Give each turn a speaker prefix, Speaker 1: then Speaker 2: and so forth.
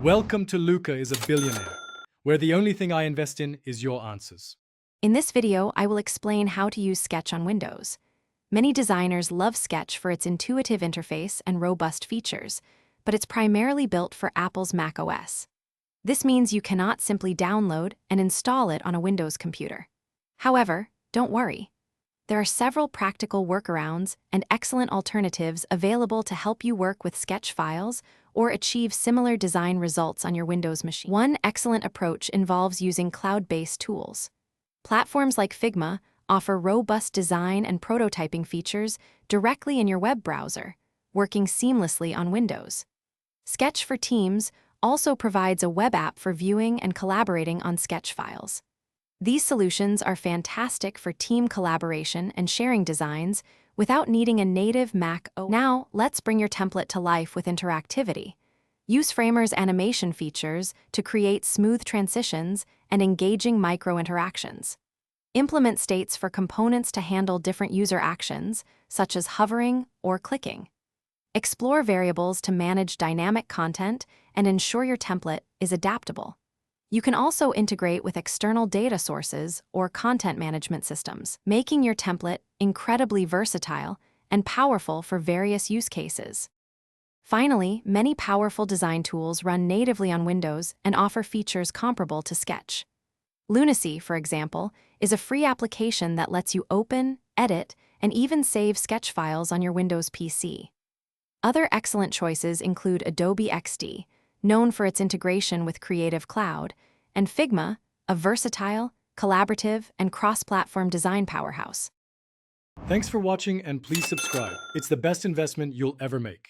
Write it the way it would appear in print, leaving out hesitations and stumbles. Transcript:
Speaker 1: Welcome to Luca is a Billionaire, where the only thing I invest in is your answers.
Speaker 2: In this video, I will explain how to use Sketch on Windows. Many designers love Sketch for its intuitive interface and robust features, but it's primarily built for Apple's Mac OS. This means you cannot simply download and install it on a Windows computer. However, don't worry. There are several practical workarounds and excellent alternatives available to help you work with Sketch files or achieve similar design results on your Windows machine. One excellent approach involves using cloud-based tools. Platforms like Figma offer robust design and prototyping features directly in your web browser, working seamlessly on Windows. Sketch for Teams also provides a web app for viewing and collaborating on Sketch files. These solutions are fantastic for team collaboration and sharing designs without needing a native Mac OS. Now, let's bring your template to life with interactivity. Use Framer's animation features to create smooth transitions and engaging micro-interactions. Implement states for components to handle different user actions, such as hovering or clicking. Explore variables to manage dynamic content and ensure your template is adaptable. You can also integrate with external data sources or content management systems, making your template incredibly versatile and powerful for various use cases. Finally, many powerful design tools run natively on Windows and offer features comparable to Sketch. Lunacy, for example, is a free application that lets you open, edit, and even save Sketch files on your Windows PC. Other excellent choices include Adobe XD, known for its integration with Creative Cloud, and Figma, a versatile, collaborative, and cross-platform design powerhouse.
Speaker 1: Thanks for watching and please subscribe. It's the best investment you'll ever make.